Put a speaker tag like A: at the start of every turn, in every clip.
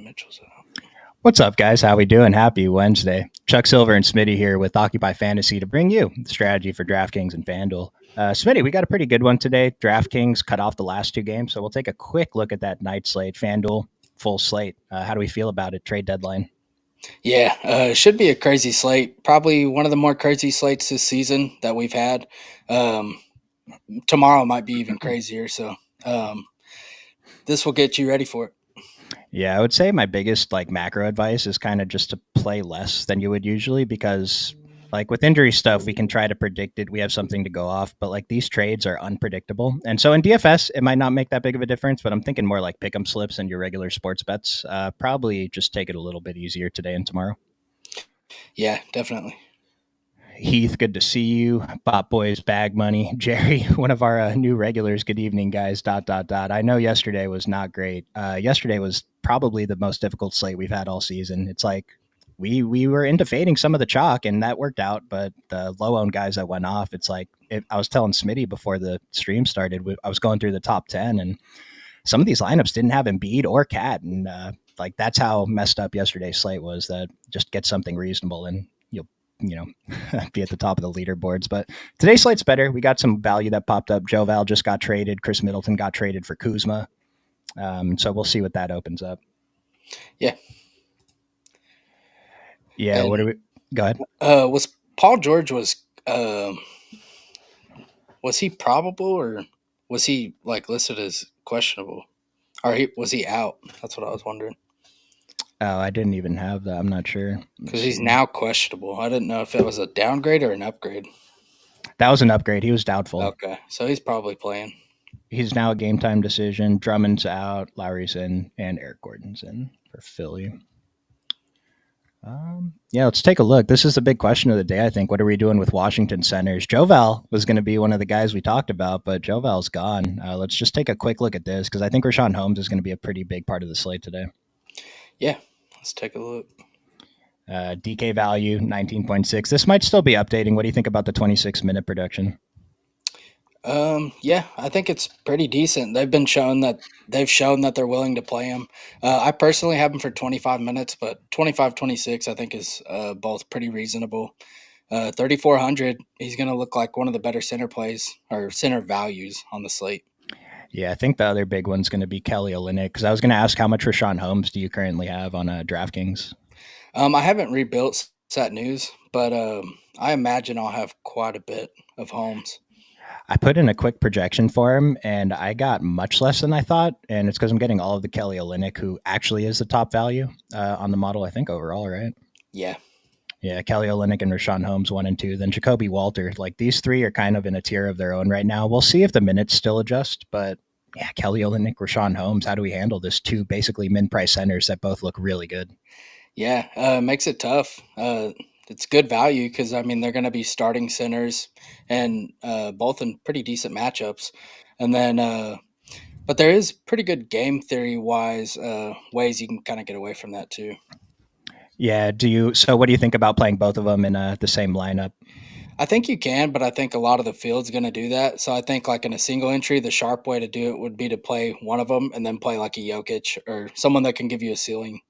A: Mitchell's out.
B: What's up, guys? How we doing? Happy Wednesday. Chuck Silver and Smitty here with Occupy Fantasy to bring you the strategy for DraftKings and FanDuel. Smitty, we got a pretty good one today. DraftKings cut off the last two games, so we'll take a quick look at that night slate. FanDuel, full slate. How do we feel about it? Trade deadline.
A: Yeah, it should be a crazy slate. Probably one of the more crazy slates this season that we've had. Tomorrow might be even crazier, so this will get you ready for it.
B: Yeah, I would say my biggest macro advice is kind of just to play less than you would usually because with injury stuff we can try to predict it. We have something to go off, but these trades are unpredictable. And so in DFS it might not make that big of a difference, but I'm thinking more like pick'em slips and your regular sports bets. Probably just take it a little bit easier today and tomorrow.
A: Yeah, definitely.
B: Heath, good to see you. Bot Boys, Bag Money. Jerry, one of our new regulars. Good evening, guys. ... I know yesterday was not great. Yesterday was probably the most difficult slate we've had all season. It's like we were into fading some of the chalk, and that worked out. But the low-owned guys that went off, it's like I was telling Smitty before the stream started, I was going through the top 10, and some of these lineups didn't have Embiid or Cat. And that's how messed up yesterday's slate was, that just get something reasonable and be at the top of the leaderboards. But today's slate's better. We got some value that popped up. Joe Val just got traded. Chris Middleton got traded for Kuzma. So we'll see what that opens up.
A: Yeah.
B: Yeah. And, what do we go ahead?
A: Was Paul George was he probable, or was he listed as questionable, or was he out? That's what I was wondering.
B: Oh, I didn't even have that. I'm not sure.
A: Because he's now questionable. I didn't know if it was a downgrade or an upgrade.
B: That was an upgrade. He was doubtful.
A: Okay, so he's probably playing.
B: He's now a game time decision. Drummond's out, Lowry's in, and Eric Gordon's in for Philly. Yeah, let's take a look. This is the big question of the day, I think. What are we doing with Washington centers? Joe Val was going to be one of the guys we talked about, but Joe Val's gone. Let's just take a quick look at this because I think Rashawn Holmes is going to be a pretty big part of the slate today.
A: Yeah, let's take a look.
B: DK value 19.6. This might still be updating. What do you think about the 26-minute production?
A: Yeah, I think it's pretty decent. They've shown that they're willing to play him. I personally have him for 25 minutes, but 25, 26 I think is both pretty reasonable. 3,400, he's going to look like one of the better center plays or center values on the slate.
B: Yeah, I think the other big one's going to be Kelly Olynyk, because I was going to ask how much Rashawn Holmes do you currently have on DraftKings?
A: I haven't rebuilt Sat News, but I imagine I'll have quite a bit of Holmes.
B: I put in a quick projection for him, and I got much less than I thought, and it's because I'm getting all of the Kelly Olynyk, who actually is the top value on the model, I think, overall, right?
A: Yeah.
B: Yeah, Kelly Olynyk and Rashawn Holmes 1 and 2. Then Jacoby Walter. These three are kind of in a tier of their own right now. We'll see if the minutes still adjust, but yeah, Kelly Olynyk, Rashawn Holmes. How do we handle this? Two basically min-price centers that both look really good.
A: Yeah, makes it tough. It's good value because, they're going to be starting centers and both in pretty decent matchups. And then, but there is pretty good game theory-wise ways you can kind of get away from that too.
B: Yeah. So what do you think about playing both of them in the same lineup?
A: I think you can, but I think a lot of the field's going to do that. So I think in a single entry, the sharp way to do it would be to play one of them and then play a Jokic or someone that can give you a ceiling.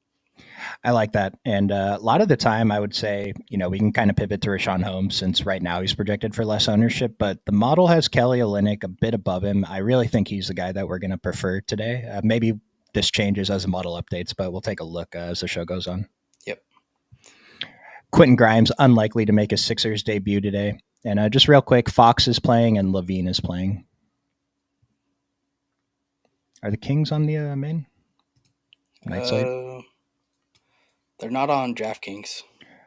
B: I like that. And a lot of the time I would say, we can kind of pivot to Rashawn Holmes since right now he's projected for less ownership, but the model has Kelly Olynyk a bit above him. I really think he's the guy that we're going to prefer today. Maybe this changes as the model updates, but we'll take a look as the show goes on.
A: Yep.
B: Quentin Grimes, unlikely to make his Sixers debut today. And just real quick, Fox is playing and Levine is playing. Are the Kings on the main night slate?
A: They're not on DraftKings.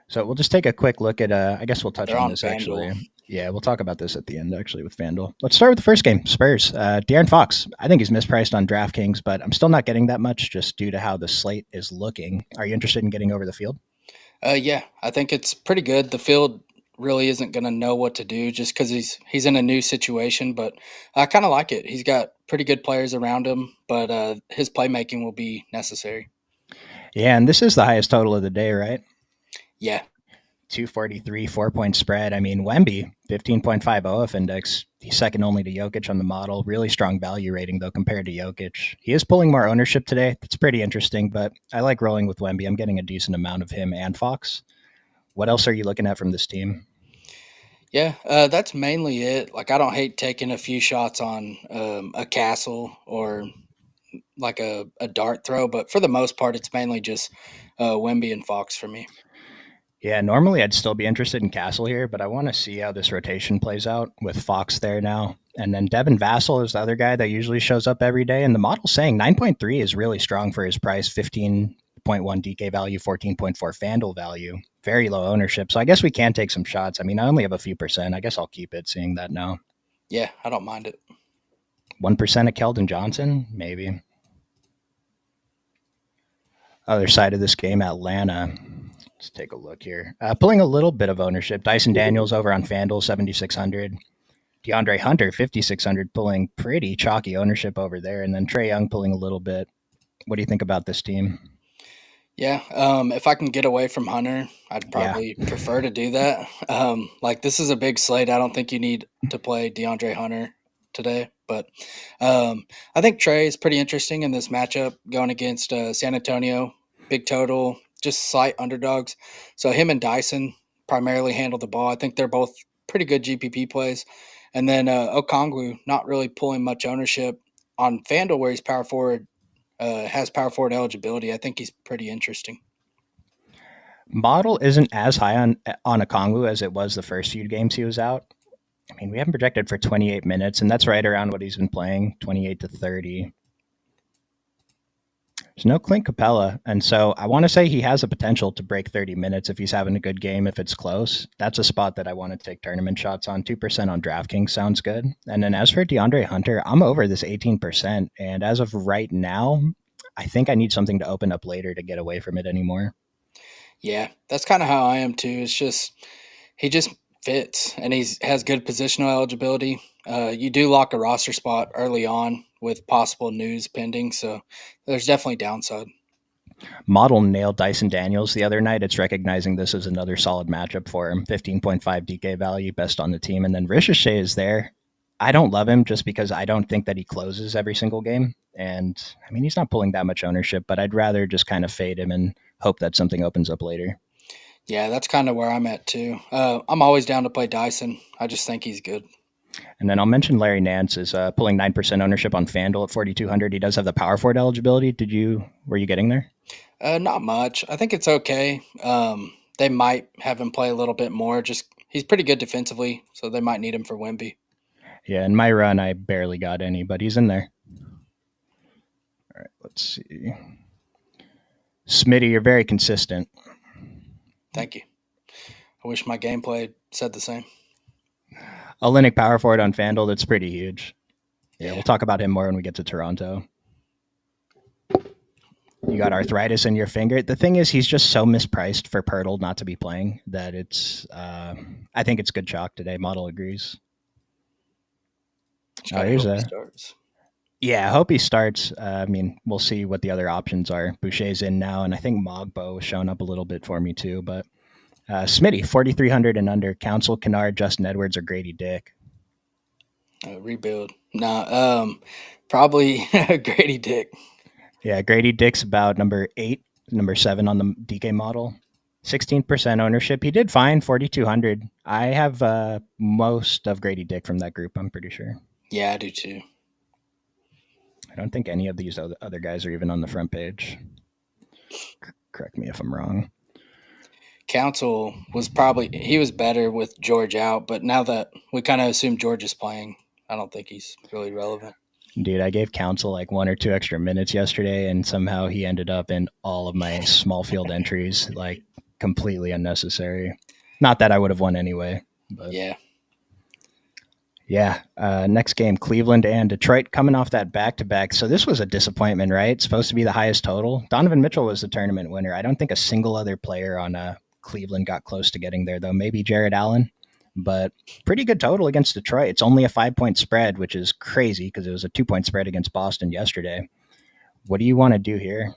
B: So we'll just take a quick look at, I guess we'll touch on this
A: FanDuel.
B: Actually. Yeah, we'll talk about this at the end, actually, with FanDuel. Let's start with the first game, Spurs. De'Aaron Fox, I think he's mispriced on DraftKings, but I'm still not getting that much just due to how the slate is looking. Are you interested in getting over the field?
A: Yeah, I think it's pretty good. The field really isn't going to know what to do just because he's in a new situation, but I kind of like it. He's got pretty good players around him, but his playmaking will be necessary.
B: Yeah, and this is the highest total of the day, right?
A: Yeah.
B: 243, 4 point spread. I mean, Wemby, 15.5 OF index. He's second only to Jokic on the model. Really strong value rating, though, compared to Jokic. He is pulling more ownership today. That's pretty interesting, but I like rolling with Wemby. I'm getting a decent amount of him and Fox. What else are you looking at from this team?
A: Yeah, that's mainly it. Like, I don't hate taking a few shots on a castle or like a dart throw, but for the most part, it's mainly just Wemby and Fox for me.
B: Yeah, normally I'd still be interested in Castle here, but I want to see how this rotation plays out with Fox there now. And then Devin Vassell is the other guy that usually shows up every day. And the model's saying 9.3 is really strong for his price, 15.1 DK value, 14.4 FanDuel value. Very low ownership. So I guess we can take some shots. I mean, I only have a few percent. I guess I'll keep it seeing that now.
A: Yeah, I don't mind it.
B: 1% of Keldon Johnson, maybe. Other side of this game, Atlanta. Let's take a look here. Pulling a little bit of ownership. Dyson Daniels over on FanDuel, 7,600. DeAndre Hunter, 5,600, pulling pretty chalky ownership over there. And then Trey Young pulling a little bit. What do you think about this team?
A: Yeah, if I can get away from Hunter, I'd
B: Yeah.
A: probably prefer to do that. Like, this is a big slate. I don't think you need to play DeAndre Hunter today, but I think Trey is pretty interesting in this matchup going against San Antonio. Big total, just slight underdogs. So him and Dyson primarily handle the ball. I think they're both pretty good GPP plays. And then Okongwu not really pulling much ownership on FanDuel where he's power forward has power forward eligibility. I think he's pretty interesting.
B: Model isn't as high on Okongwu as it was the first few games he was out. I mean, we haven't projected for 28 minutes, and that's right around what he's been playing, 28 to 30. There's no Clint Capella, and so I want to say he has a potential to break 30 minutes if he's having a good game, if it's close. That's a spot that I want to take tournament shots on. 2% on DraftKings sounds good. And then as for DeAndre Hunter, I'm over this 18%, and as of right now, I think I need something to open up later to get away from it anymore.
A: Yeah, that's kind of how I am too. It's just he just fits and he's has good positional eligibility. You do lock a roster spot early on with possible news pending, so there's definitely downside.
B: Model nailed Dyson Daniels the other night. It's recognizing this as another solid matchup for him. 15.5 DK value, best on the team. And then Ricochet is there. I don't love him just because I don't think that he closes every single game. And I mean, he's not pulling that much ownership, but I'd rather just kind of fade him and hope that something opens up later.
A: Yeah, that's kind of where I'm at too. I'm always down to play Dyson. I just think he's good.
B: And then I'll mention Larry Nance is pulling 9% ownership on FanDuel at 4,200. He does have the power forward eligibility. Were you getting there?
A: Not much. I think it's okay. They might have him play a little bit more. Just he's pretty good defensively, so they might need him for Wemby.
B: Yeah, in my run, I barely got any, but he's in there. All right, let's see. Smitty, you're very consistent.
A: Thank you. I wish my gameplay said the same.
B: Olynyk power forward on FanDuel, that's pretty huge. Yeah,
A: Yeah.
B: we'll talk about him more when we get to Toronto. You got arthritis in your finger. The thing is, he's just so mispriced for Pirtle not to be playing that it's. I think it's good chalk today. Model agrees.
A: Just gotta hope he starts.
B: Yeah, I hope he starts. I mean, we'll see what the other options are. Boucher's in now, and I think Mogbo was showing up a little bit for me too. But Smitty, 4,300 and under. Council, Kennard, Justin Edwards, or Grady Dick.
A: Rebuild. Nah, probably Grady Dick.
B: Yeah, Grady Dick's about number 8, number 7 on the DK model. 16% ownership. He did fine, 4,200. I have most of Grady Dick from that group, I'm pretty sure.
A: Yeah, I do too.
B: I don't think any of these other guys are even on the front page. Correct me if I'm wrong.
A: Council was he was better with George out, but now that we kind of assume George is playing, I don't think he's really relevant.
B: Dude, I gave Council like 1 or 2 extra minutes yesterday, and somehow he ended up in all of my small field entries, like completely unnecessary. Not that I would have won anyway, but
A: yeah.
B: Yeah. Next game, Cleveland and Detroit coming off that back-to-back. So this was a disappointment, right? It's supposed to be the highest total. Donovan Mitchell was the tournament winner. I don't think a single other player on Cleveland got close to getting there, though. Maybe Jared Allen, but pretty good total against Detroit. It's only a 5-point spread, which is crazy because it was a 2-point spread against Boston yesterday. What do you want to do here?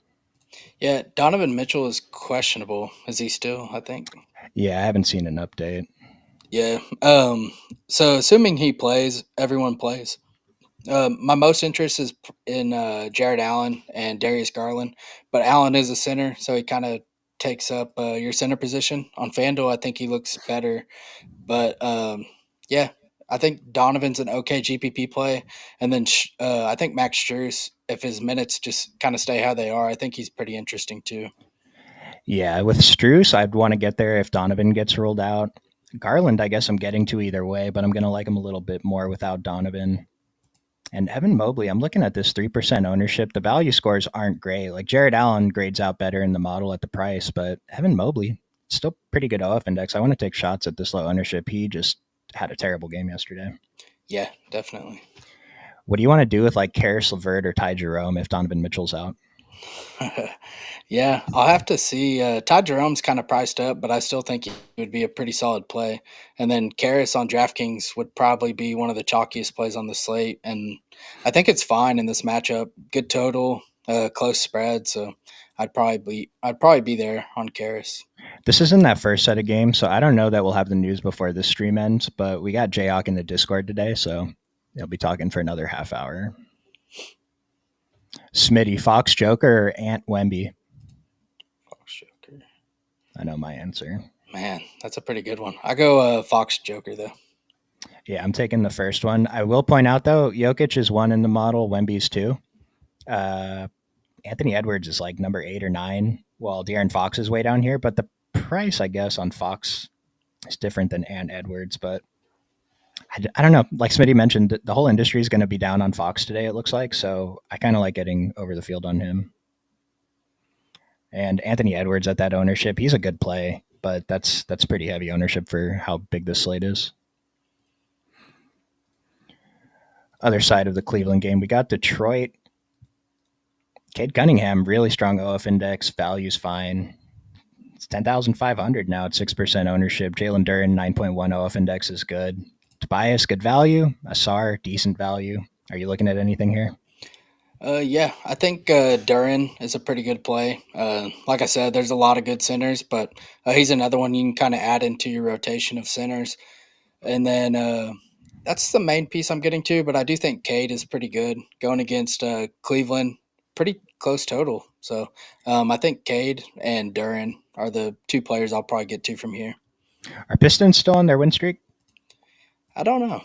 A: Yeah, Donovan Mitchell is questionable. Is he still, I think?
B: Yeah, I haven't seen an update.
A: Yeah. So assuming he plays, everyone plays. My most interest is in Jared Allen and Darius Garland, but Allen is a center, so he kind of takes up your center position on FanDuel. I think he looks better, but yeah, I think Donovan's an okay GPP play, and then I think Max Strus, if his minutes just kind of stay how they are, I think he's pretty interesting too.
B: Yeah, with Struess, I'd want to get there if Donovan gets ruled out. Garland, I guess I'm getting to either way, but I'm going to like him a little bit more without Donovan. And Evan Mobley, I'm looking at this 3% ownership. The value scores aren't great. Like Jared Allen grades out better in the model at the price, but Evan Mobley, still pretty good OF index. I want to take shots at this low ownership. He just had a terrible game yesterday.
A: Yeah, definitely.
B: What do you want to do with like Karis LeVert or Ty Jerome if Donovan Mitchell's out?
A: Yeah, I'll have to see. Todd Jerome's kind of priced up, but I still think he would be a pretty solid play. And then Karras on DraftKings would probably be one of the chalkiest plays on the slate. And I think it's fine in this matchup. Good total, close spread. So I'd probably be there on Karras.
B: This isn't that first set of games, so I don't know that we'll have the news before this stream ends, but we got Jayok in the Discord today, so they'll be talking for another half hour. Smitty, Fox Joker or Ant Wemby?
A: Fox Joker.
B: I know my answer.
A: Man, that's a pretty good one. I go Fox Joker though.
B: Yeah, I'm taking the first one. I will point out though, Jokic is one in the model, Wemby's two. Uh, Anthony Edwards is like number 8 or 9, while De'Aaron Fox is way down here. But the price, I guess, on Fox is different than Ant Edwards. But I don't know. Like Smitty mentioned, the whole industry is going to be down on Fox today, it looks like. So I kind of like getting over the field on him. And Anthony Edwards at that ownership, he's a good play, but that's pretty heavy ownership for how big this slate is. Other side of the Cleveland game, we got Detroit. Cade Cunningham, really strong OF index, value's fine. It's 10,500 now at 6% ownership. Jalen Duren, 9.1 OF index is good. Tobias, good value. Asar, decent value. Are you looking at anything here?
A: Yeah, I think Duran is a pretty good play. Like I said, there's a lot of good centers, but he's another one you can kind of add into your rotation of centers. And then that's the main piece I'm getting to, but I do think Cade is pretty good going against Cleveland. Pretty close total. So I think Cade and Duran are the two players I'll probably get to from here.
B: Are Pistons still on their win streak?
A: I don't know.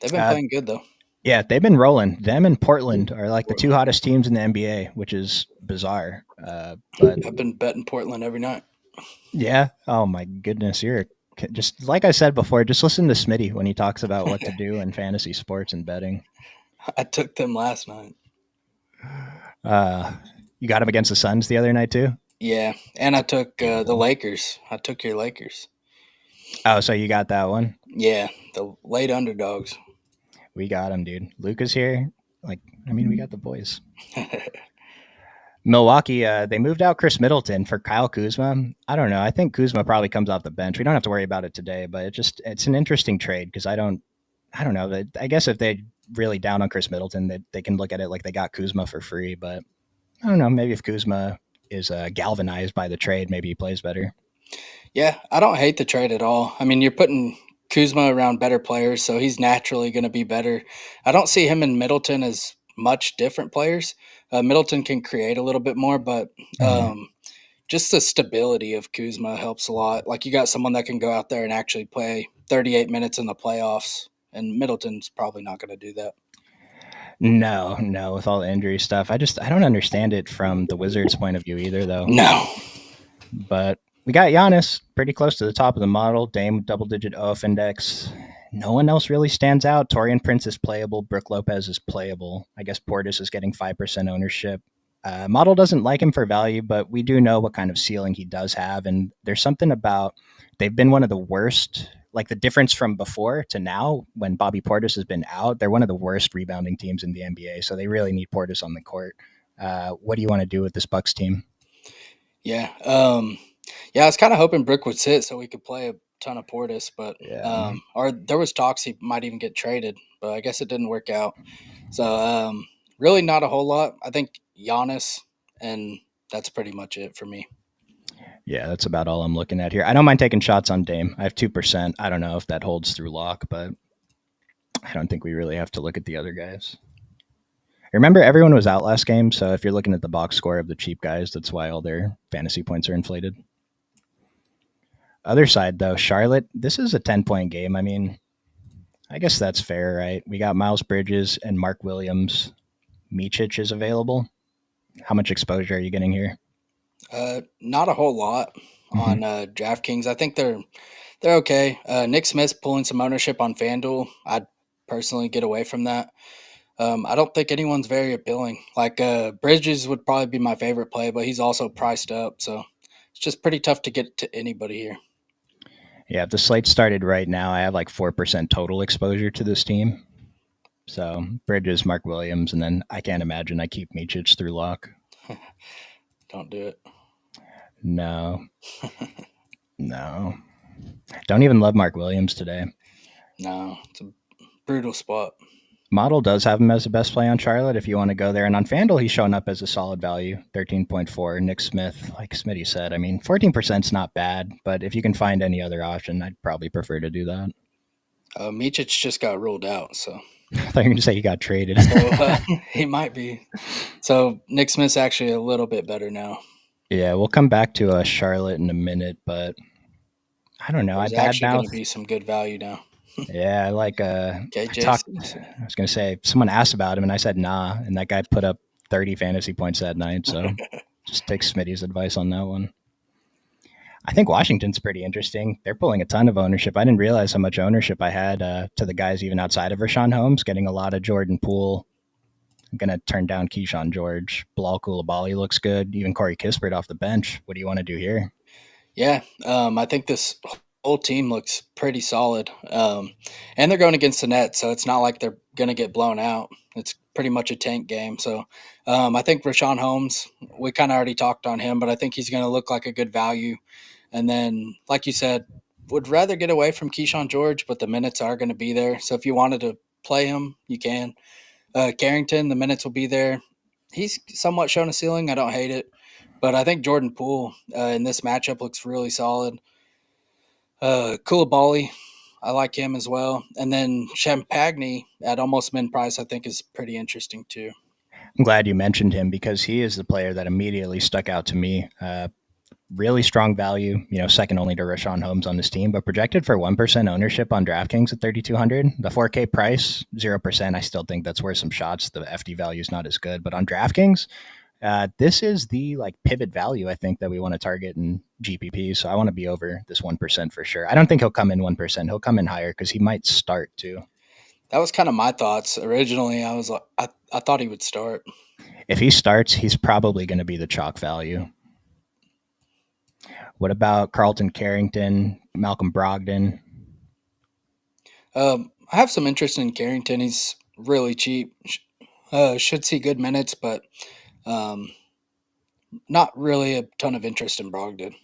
A: They've been
B: Uh,
A: playing good though.
B: yeah, they've been rolling. Them and Portland are like the two hottest teams in the NBA, which is bizarre. But
A: I've been betting Portland every night.
B: yeah, oh my goodness, just like I said before. Just listen to Smitty when he talks about what to do in fantasy sports and betting.
A: I took them last night.
B: Uh, you got him against the Suns the other night too.
A: Yeah, and I took the Lakers. I took your Lakers.
B: Oh, so you got that one?
A: Yeah, the late underdogs.
B: We got him, dude. Luca's here. Like, I mean, we got the boys. Milwaukee, they moved out Chris Middleton for Kyle Kuzma. I don't know. I think Kuzma probably comes off the bench. We don't have to worry about it today, but it's an interesting trade because I don't know. I guess if they really down on Chris Middleton, they can look at it like they got Kuzma for free. But I don't know. Maybe if Kuzma is galvanized by the trade, maybe he plays better.
A: Yeah, I don't hate the trade at all. I mean, you're putting Kuzma around better players, so he's naturally going to be better. I don't see him and Middleton as much different players. Middleton can create a little bit more, but
B: Mm.
A: just the stability of Kuzma helps a lot. Like you got someone that can go out there and actually play 38 minutes in the playoffs, and Middleton's probably not going to do that.
B: No, no, with all the injury stuff, I don't understand it from the Wizards' point of view either, though.
A: No.
B: But we got Giannis pretty close to the top of the model. Dame double-digit OF index. No one else really stands out. Torian Prince is playable. Brooke Lopez is playable. I guess Portis is getting 5% ownership. Model doesn't like him for value, but we do know what kind of ceiling he does have. And there's something about they've been one of the worst, like the difference from before to now when Bobby Portis has been out. They're one of the worst rebounding teams in the NBA. So they really need Portis on the court. What do you want to do with this Bucks team?
A: Yeah. Yeah, I was kind of hoping Brick would sit so we could play a ton of Portis, but
B: Yeah.
A: or there was talks he might even get traded, but I guess it didn't work out. So really not a whole lot. I think Giannis, and that's pretty much it for me.
B: Yeah, that's about all I'm looking at here. I don't mind taking shots on Dame. I have 2%. I don't know if that holds through lock, but I don't think we really have to look at the other guys. Remember, everyone was out last game, so if you're looking at the box score of the cheap guys, that's why all their fantasy points are inflated. Other side, though, Charlotte, this is a 10-point game. I mean, I guess that's fair, right? We got Miles Bridges and Mark Williams. Micic is available. How much exposure are you getting here?
A: Not a whole lot on DraftKings. I think they're okay. Nick Smith's pulling some ownership on FanDuel. I'd personally get away from that. I don't think anyone's very appealing. Like Bridges would probably be my favorite play, but he's also priced up, so it's just pretty tough to get to anybody here.
B: Yeah, if the slate started right now, I have like 4% total exposure to this team. So Bridges, Mark Williams, and then I can't imagine I keep Micic through lock.
A: Don't do it.
B: No. No. Don't even love Mark Williams today.
A: No, it's a brutal spot.
B: Model does have him as the best play on Charlotte if you want to go there. And on FanDuel, he's showing up as a solid value, 13.4. Nick Smith, like Smitty said, I mean, 14% is not bad, but if you can find any other option, I'd probably prefer to do that.
A: Micic just got ruled out, so.
B: I thought you were going to say he got traded.
A: So he might be. So Nick Smith's actually a little bit better now.
B: Yeah, we'll come back to Charlotte in a minute, but I don't know.
A: There's actually going to be some good value now.
B: Yeah, I like
A: KJ.
B: I was gonna say someone asked about him and I said nah, and that guy put up 30 fantasy points that night. So just take Smitty's advice on that one. I think Washington's pretty interesting. They're pulling a ton of ownership. I didn't realize how much ownership I had to the guys even outside of Rashawn Holmes, getting a lot of Jordan Poole. I'm gonna turn down Keyshawn George. Bilal Coulibaly looks good. Even Corey Kispert off the bench. What do you want to do here?
A: Yeah, I think this whole team looks pretty solid. And they're going against the net, so it's not like they're going to get blown out. It's pretty much a tank game. So I think Rashawn Holmes, we kind of already talked on him, but I think he's going to look like a good value. And then, like you said, would rather get away from Keyshawn George, but the minutes are going to be there. So if you wanted to play him, you can. Carrington, the minutes will be there. He's somewhat shown a ceiling. I don't hate it. But I think Jordan Poole in this matchup looks really solid. Coulibaly, I like him as well. And then Champagne at almost min price, I think is pretty interesting too.
B: I'm glad you mentioned him because he is the player that immediately stuck out to me. Really strong value, second only to Rashawn Holmes on this team, but projected for 1% ownership on DraftKings at 3,200. The 4K price, 0%. I still think that's worth some shots. The FD value is not as good, but on DraftKings, this is the pivot value I think that we want to target in GPP. So I want to be over this 1% for sure. I don't think he'll come in 1%. He'll come in higher because he might start too.
A: That was kind of my thoughts originally. I was like, I thought he would start.
B: If he starts, he's probably going to be the chalk value. What about Carlton Carrington, Malcolm Brogdon?
A: I have some interest in Carrington. He's really cheap. Should see good minutes, but not really a ton of interest in Brogdon.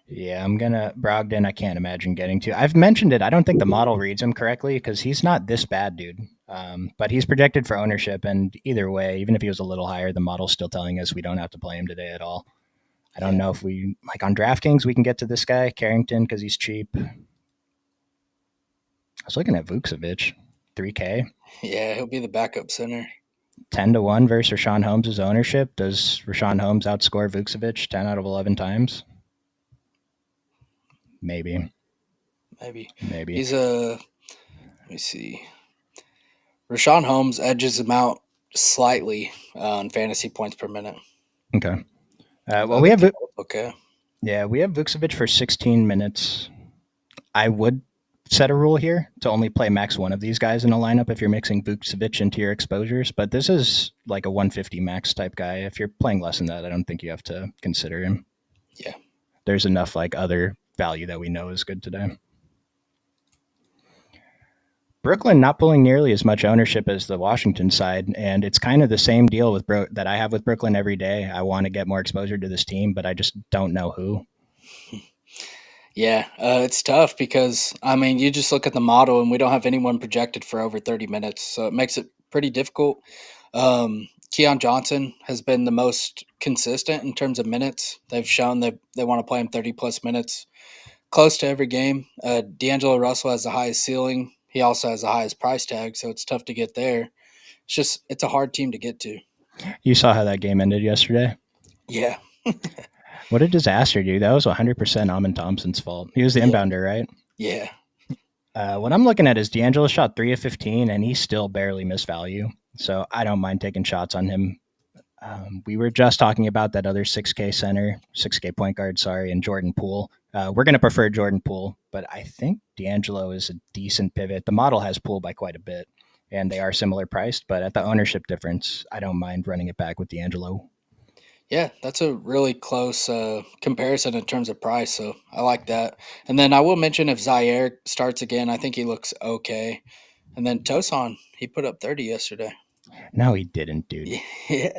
B: Yeah, Brogdon, I can't imagine getting to. I've mentioned it. I don't think the model reads him correctly because he's not this bad, dude. But he's projected for ownership, and either way, even if he was a little higher, the model's still telling us we don't have to play him today at all. I don't know if we, on DraftKings, we can get to this guy, Carrington, because he's cheap. I was looking at Vucevic, 3K.
A: Yeah, he'll be the backup center.
B: 10-1 versus Rashawn Holmes' ownership. Does Rashawn Holmes outscore Vucevic 10 out of 11 times? Maybe.
A: He's let me see. Rashawn Holmes edges him out slightly on fantasy points per minute.
B: Okay. We have we have Vucevic for 16 minutes. I would set a rule here to only play max one of these guys in a lineup if you're mixing Vucevic into your exposures, but this is like a 150 max type guy. If you're playing less than that, I don't think you have to consider him.
A: Yeah.
B: There's enough other value that we know is good today. Brooklyn not pulling nearly as much ownership as the Washington side, and it's kind of the same deal with that I have with Brooklyn every day. I want to get more exposure to this team, but I just don't know who.
A: Yeah, it's tough because, you just look at the model and we don't have anyone projected for over 30 minutes, so it makes it pretty difficult. Keon Johnson has been the most consistent in terms of minutes. They've shown that they want to play him 30 plus minutes, close to every game. D'Angelo Russell has the highest ceiling. He also has the highest price tag, so it's tough to get there. It's a hard team to get to.
B: You saw how that game ended yesterday.
A: Yeah.
B: What a disaster, dude. That was 100% Amon Thompson's fault. He was the
A: Yeah.
B: inbounder, right?
A: Yeah.
B: What I'm looking at is D'Angelo shot 3 of 15, and he still barely missed value. So I don't mind taking shots on him. We were just talking about that other 6K center, 6K point guard, sorry, and Jordan Poole. We're going to prefer Jordan Poole, but I think D'Angelo is a decent pivot. The model has Poole by quite a bit, and they are similar priced, but at the ownership difference, I don't mind running it back with D'Angelo.
A: Yeah, that's a really close comparison in terms of price. So I like that. And then I will mention if Zaire starts again, I think he looks okay. And then Tosan, he put up 30 yesterday.
B: No, he didn't, dude.
A: Yeah.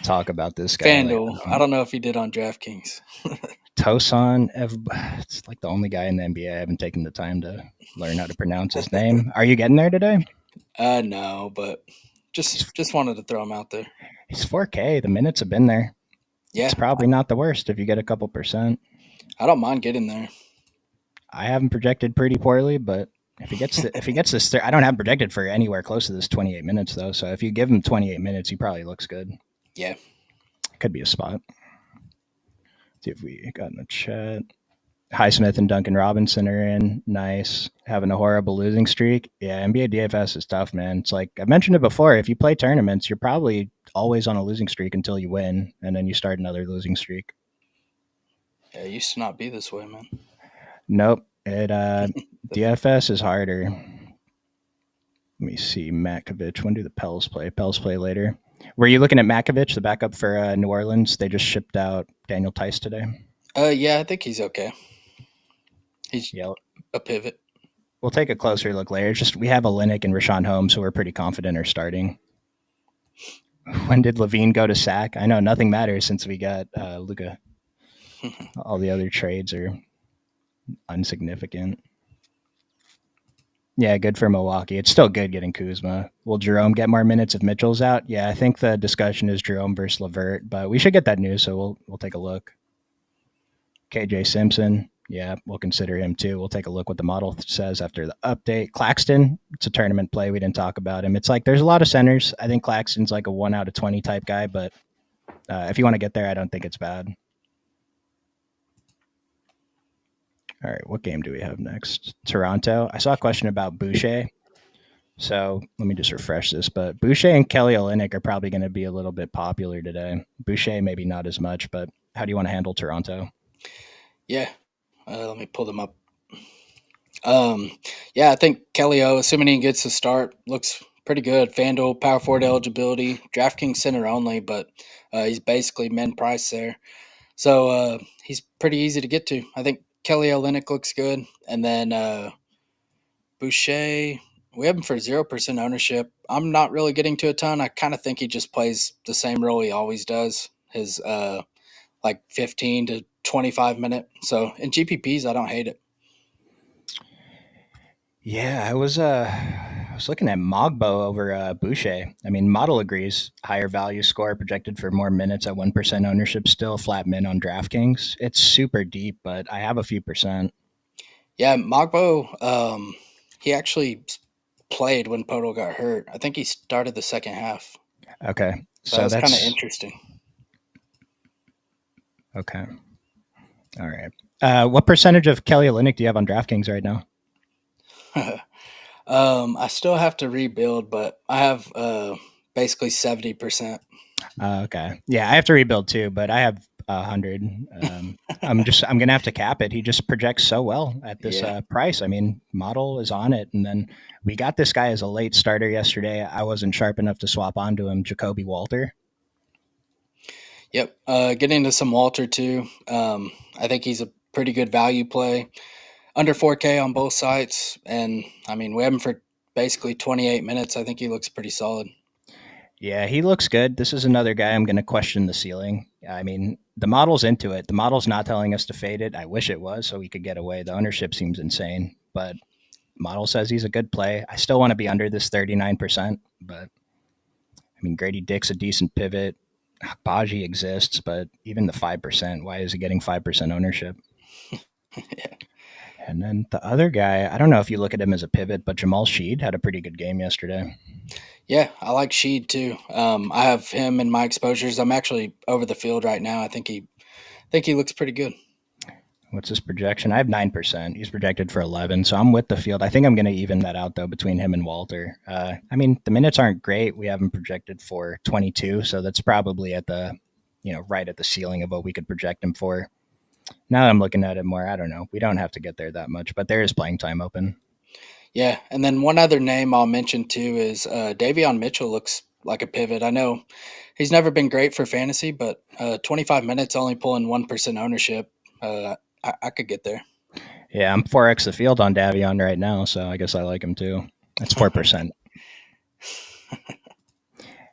B: Talk about this guy.
A: FanDuel. I don't know if he did on DraftKings.
B: Tosan, it's like the only guy in the NBA I haven't taken the time to learn how to pronounce his name. Are you getting there today?
A: No, but just wanted to throw him out there.
B: He's 4K. The minutes have been there.
A: Yeah,
B: It's probably not the worst if you get a couple percent.
A: I don't mind getting there.
B: I haven't projected pretty poorly, but if he gets this, I don't have projected for anywhere close to this 28 minutes though. So if you give him 28 minutes, he probably looks good.
A: Yeah,
B: Could be a spot. See if we got in the chat. Highsmith and Duncan Robinson are in. Nice. Having a horrible losing streak. Yeah, NBA DFS is tough, man. It's like I mentioned it before. If you play tournaments, you're probably always on a losing streak until you win, and then you start another losing streak.
A: yeah, it used to not be this way, man.
B: Nope. DFS is harder. Let me see. Makovich. When do the Pels play? Pels play later. Were you looking at Makovich, the backup for New Orleans? They just shipped out Daniel Tice today.
A: Yeah, I think he's okay. He's a pivot.
B: We'll take a closer look later. It's just we have Olynyk and Rashawn Holmes, who we're pretty confident are starting. When did Levine go to sack? I know nothing matters since we got Luka. All the other trades are insignificant. Yeah, good for Milwaukee. It's still good getting Kuzma. Will Jerome get more minutes if Mitchell's out? Yeah, I think the discussion is Jerome versus LeVert, but we should get that news, so we'll take a look. KJ Simpson, yeah, we'll consider him too. We'll take a look what the model says after the update. Claxton, it's a tournament play. We didn't talk about him. It's like there's a lot of centers. I think Claxton's like a 1 out of 20 type guy, but if you want to get there, I don't think it's bad. All right, what game do we have next? Toronto. I saw a question about Boucher. So let me just refresh this. But Boucher and Kelly Olynyk are probably going to be a little bit popular today. Boucher maybe not as much, but how do you want to handle Toronto?
A: Yeah, let me pull them up. Yeah, I think Kelly O, assuming he gets a start, looks pretty good. FanDuel, power forward eligibility, DraftKings center only, but he's basically min price there. So he's pretty easy to get to. I think Kelly Olynyk looks good. And then Boucher, we have him for 0% ownership. I'm not really getting to a ton. I kind of think he just plays the same role he always does, his like 15 to 25 minute. So in GPPs, I don't hate it.
B: Yeah, I was looking at Mogbo over Boucher. I mean, model agrees. Higher value score projected for more minutes at 1% ownership. Still flat min on DraftKings. It's super deep, but I have a few percent.
A: Yeah, Mogbo, he actually played when Poto got hurt. I think he started the second half.
B: Okay,
A: So that's kind of interesting.
B: Okay. All right. What percentage of Kelly Olynyk do you have on DraftKings right now?
A: I still have to rebuild, but I have basically 70%.
B: Okay. Yeah, I have to rebuild too, but I have 100. I'm gonna have to cap it. He just projects so well at this price. I mean, model is on it, and then we got this guy as a late starter yesterday. I wasn't sharp enough to swap onto him. Jacoby Walter.
A: Yep. Getting into some Walter too. I think he's a pretty good value play. Under 4K on both sides, and I mean, we have him for basically 28 minutes. I think he looks pretty solid.
B: Yeah, he looks good. This is another guy I'm going to question the ceiling. I mean, the model's into it. The model's not telling us to fade it. I wish it was so we could get away. The ownership seems insane, but model says he's a good play. I still want to be under this 39%, but mean, Grady Dick's a decent pivot. Baji exists, but even the 5%, why is he getting 5% ownership?
A: Yeah.
B: And then the other guy, I don't know if you look at him as a pivot, but Jamal Sheed had a pretty good game yesterday.
A: Yeah, I like Sheed too. I have him in my exposures. I'm actually over the field right now. I think he looks pretty good.
B: What's his projection? I have 9%. He's projected for 11, so I'm with the field. I think I'm going to even that out though between him and Walter. I mean, the minutes aren't great. We have him projected for 22, so that's probably at the, right at the ceiling of what we could project him for. Now that I'm looking at it more, I don't know. We don't have to get there that much, but there is playing time open.
A: Yeah, and then one other name I'll mention too is Davion Mitchell looks like a pivot. I know he's never been great for fantasy, but 25 minutes only pulling 1% ownership. I could get there.
B: Yeah, I'm 4x the field on Davion right now, so I guess I like him too. That's 4%.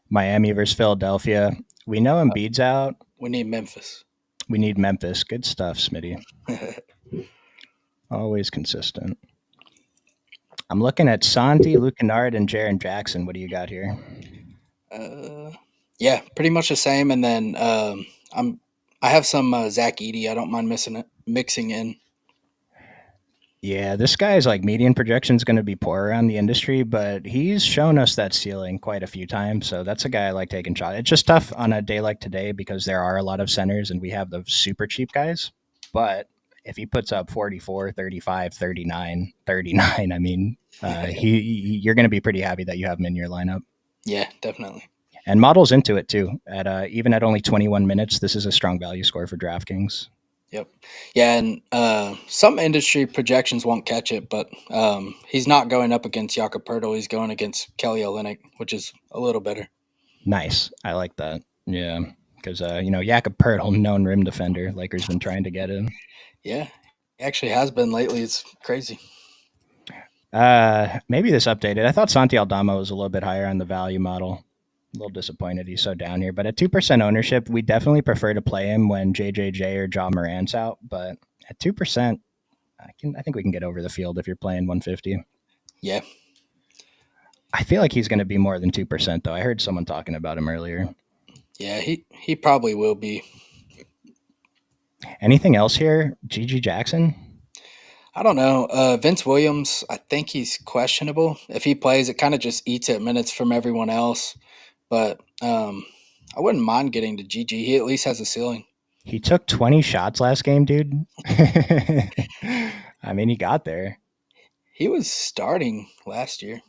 B: Miami versus Philadelphia. We know Embiid's out.
A: We need Memphis.
B: We need Memphis. Good stuff, Smitty. Always consistent. I'm looking at Santi, Luke Kennard, and Jaren Jackson. What do you got here?
A: Yeah, pretty much the same. And then I have some Zach Edey. I don't mind mixing in.
B: Yeah, this guy's like median projection is going to be poor around the industry, but he's shown us that ceiling quite a few times. So that's a guy I like taking shot. It's just tough on a day like today because there are a lot of centers and we have the super cheap guys. But if he puts up 44, 35, 39, 39, I mean, you're going to be pretty happy that you have him in your lineup.
A: Yeah, definitely.
B: And models into it too. At even at only 21 minutes, this is a strong value score for DraftKings.
A: Yep. Yeah, and some industry projections won't catch it, but he's not going up against Jakob Poeltl. He's going against Kelly Olynyk, which is a little better.
B: Nice. I like that. Yeah. Because, Jakob Poeltl, known rim defender. Lakers been trying to get him.
A: Yeah, he actually has been lately. It's crazy.
B: Maybe this updated. I thought Santi Aldama was a little bit higher on the value model. A little disappointed he's so down here. But at 2% ownership, we definitely prefer to play him when JJJ or Ja Morant's out. But at 2%, I think we can get over the field if you're playing 150.
A: Yeah.
B: I feel like he's going to be more than 2%, though. I heard someone talking about him earlier.
A: Yeah, he probably will be.
B: Anything else here? GG Jackson?
A: I don't know. Vince Williams, I think he's questionable. If he plays, it kind of just eats at minutes from everyone else. But I wouldn't mind getting to GG. He at least has a ceiling.
B: He took 20 shots last game, dude. I mean, he got there.
A: He was starting last year.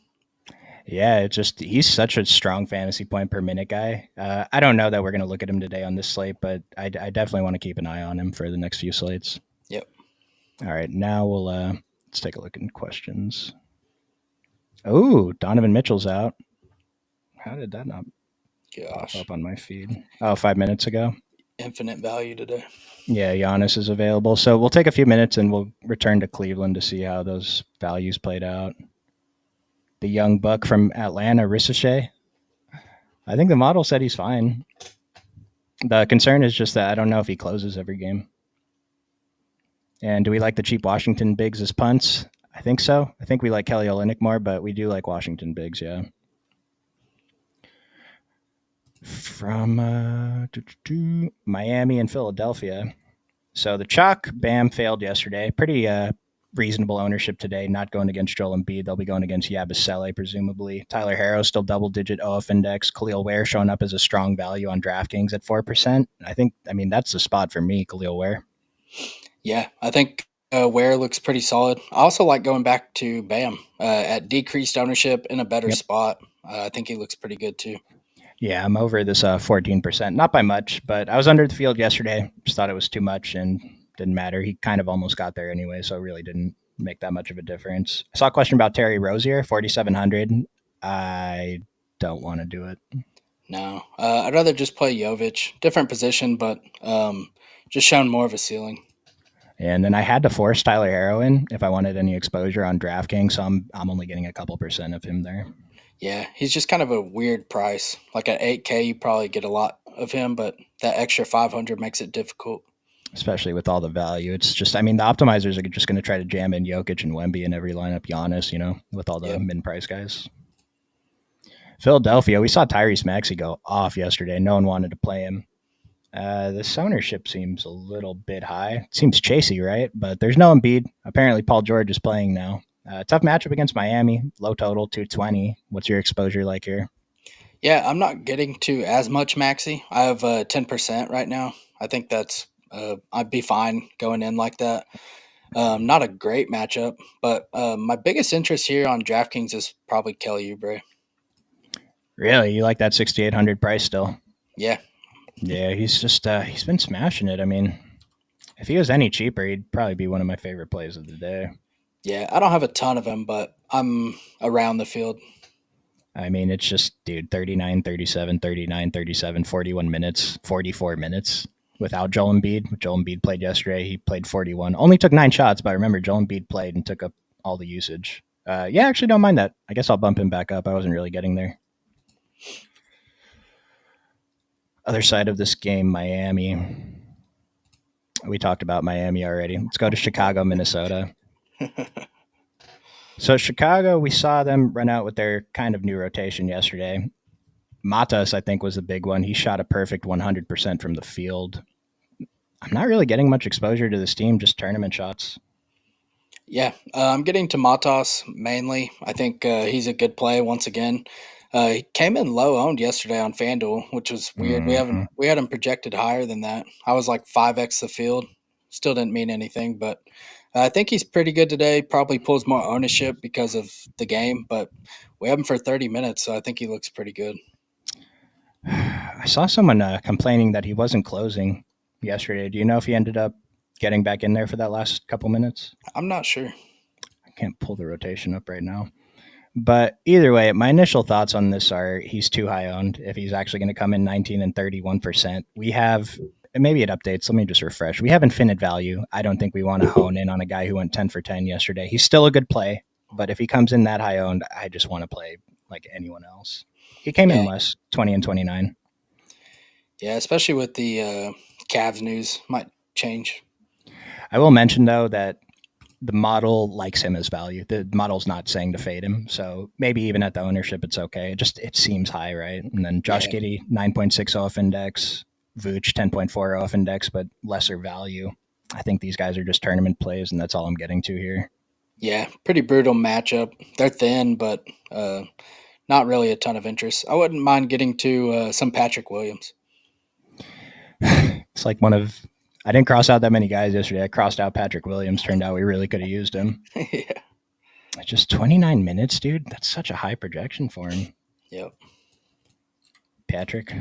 B: Yeah, it's just he's such a strong fantasy point per minute guy. I don't know that we're going to look at him today on this slate, but I definitely want to keep an eye on him for the next few slates.
A: Yep.
B: All right, now let's take a look at questions. Oh, Donovan Mitchell's out. How did that not pop up on my feed? Oh, 5 minutes ago.
A: Infinite value today.
B: Yeah, Giannis is available. So we'll take a few minutes and we'll return to Cleveland to see how those values played out. The young buck from Atlanta, Ricochet. I think the model said he's fine. The concern is just that I don't know if he closes every game. And do we like the cheap Washington bigs as punts? I think so. I think we like Kelly Olynyk more, but we do like Washington bigs, yeah. From Miami and Philadelphia. So the chalk, Bam failed yesterday. Pretty reasonable ownership today, not going against Joel Embiid. They'll be going against Yabusele, presumably. Tyler Harrow still double-digit OF index. Khalil Ware showing up as a strong value on DraftKings at 4%. I mean, that's the spot for me, Khalil Ware.
A: Yeah, I think Ware looks pretty solid. I also like going back to Bam at decreased ownership in a better spot. I think he looks pretty good too.
B: Yeah, I'm over this 14%. Not by much, but I was under the field yesterday. Just thought it was too much and didn't matter. He kind of almost got there anyway, so it really didn't make that much of a difference. I saw a question about Terry Rozier, 4,700. I don't want to do it.
A: No, I'd rather just play Jovic. Different position, but just shown more of a ceiling.
B: And then I had to force Tyler Harrow in if I wanted any exposure on DraftKings, so I'm only getting a couple percent of him there.
A: Yeah, he's just kind of a weird price. Like at 8K, you probably get a lot of him, but that extra 500 makes it difficult.
B: Especially with all the value. It's just, I mean, the optimizers are just going to try to jam in Jokic and Wemby in every lineup, Giannis, with all the min-price guys. Philadelphia, we saw Tyrese Maxey go off yesterday. No one wanted to play him. This ownership seems a little bit high. It seems chasey, right? But there's no Embiid. Apparently, Paul George is playing now. Tough matchup against Miami. Low total, 220. What's your exposure like here?
A: Yeah, I'm not getting to as much Maxi. I have 10% right now. I think that's I'd be fine going in like that. Not a great matchup, but my biggest interest here on DraftKings is probably Kelly Oubre.
B: Really? You like that 6,800 price still?
A: Yeah,
B: Yeah, he's been smashing it. I mean, if he was any cheaper, he'd probably be one of my favorite plays of the day.
A: yeah. I don't have a ton of him, but I'm around the field.
B: I mean, it's just, dude, 39, 37, 39, 37, 41 minutes, 44 minutes without Joel Embiid. Joel Embiid played yesterday. He played 41. Only took 9 shots, but I remember Joel Embiid played and took up all the usage. Yeah, actually don't mind that. I guess I'll bump him back up. I wasn't really getting there. Other side of this game, Miami. We talked about Miami already. Let's go to Chicago, Minnesota. So Chicago, we saw them run out with their kind of new rotation yesterday. Matas, I think, was the big one. He shot a perfect 100% from the field. I'm not really getting much exposure to this team, just tournament shots.
A: Yeah, I'm getting to Matas mainly. I think he's a good play once again. He came in low owned yesterday on FanDuel, which was weird.
B: Mm-hmm.
A: We had him projected higher than that. I was like 5x the field. Still didn't mean anything, but I think he's pretty good today. Probably pulls more ownership because of the game, but we have him for 30 minutes, so I think he looks pretty good.
B: I saw someone complaining that he wasn't closing yesterday. Do you know if he ended up getting back in there for that last couple minutes?
A: I'm not sure.
B: I can't pull the rotation up right now. But either way, my initial thoughts on this are he's too high owned. If he's actually going to come in 19 and 31%, we have, and maybe it updates. Let me just refresh. We have infinite value. I don't think we want to hone in on a guy who went 10 for 10 yesterday. He's still a good play, but if he comes in that high owned, I just want to play like anyone else. He came
A: Yeah,
B: in less, 20 and 29.
A: yeah, especially with the Cavs news, might change.
B: I will mention though that the model likes him as value. The model's not saying to fade him, so maybe even at the ownership, it's okay. It seems high, right? And then Josh
A: Yeah,
B: Giddey 9.6 off index, Vooch 10.4 off index, but lesser value. I think these guys are just tournament plays, and that's all I'm getting to here.
A: yeah, pretty brutal matchup. They're thin, but not really a ton of interest. I wouldn't mind getting to some Patrick Williams.
B: It's like one of I didn't cross out that many guys yesterday. I crossed out Patrick Williams. Turned out we really could have used him.
A: Yeah.
B: Just 29 minutes, dude. That's such a high projection for him.
A: Yep.
B: Patrick,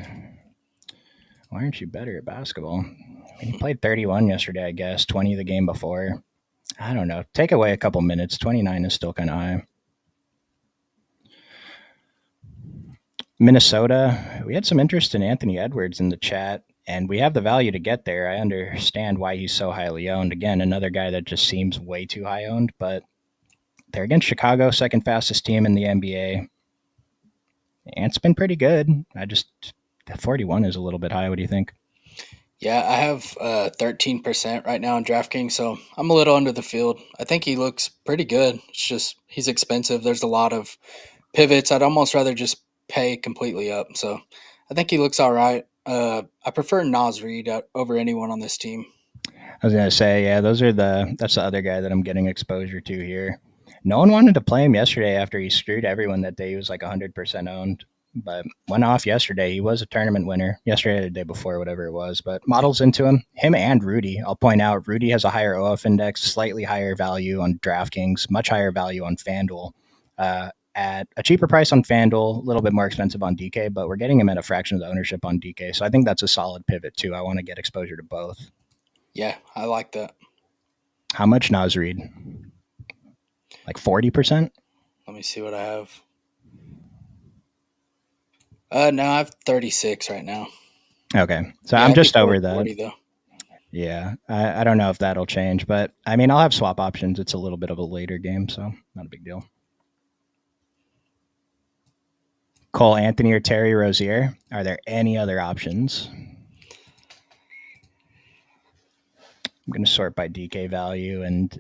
B: why aren't you better at basketball? I mean, he played 31 yesterday, I guess, 20 the game before. I don't know. Take away a couple minutes. 29 is still kind of high. Minnesota, we had some interest in Anthony Edwards in the chat, and we have the value to get there. I understand why he's so highly owned. Again, another guy that just seems way too high owned, but they're against Chicago, second fastest team in the NBA. And it's been pretty good. That 41 is a little bit high. What do you think?
A: Yeah, I have 13% right now on DraftKings, so I'm a little under the field. I think he looks pretty good. It's just he's expensive. There's a lot of pivots. I'd almost rather just pay completely up. So I think he looks all right. I prefer Nas Reed over anyone on this team.
B: I was gonna say, yeah, that's the other guy that I'm getting exposure to here. No one wanted to play him yesterday after he screwed everyone that day. He was like 100% owned, but went off yesterday. He was a tournament winner yesterday, or the day before, whatever it was. But models into him and Rudy. I'll point out Rudy has a higher OF index, slightly higher value on DraftKings, much higher value on FanDuel. At a cheaper price on FanDuel, a little bit more expensive on DK, but we're getting him at a fraction of the ownership on DK. So I think that's a solid pivot too. I want to get exposure to both.
A: Yeah, I like that.
B: How much Nas Reed? Like 40%?
A: Let me see what I have. No, I have 36 right now.
B: Okay. So
A: Yeah,
B: I'm
A: I'd be
B: just
A: cool
B: over
A: with
B: that.
A: 40 though.
B: Yeah. I don't know if that'll change, but I mean, I'll have swap options. It's a little bit of a later game, so not a big deal. Cole Anthony or Terry Rozier? Are there any other options? I'm going to sort by DK value, and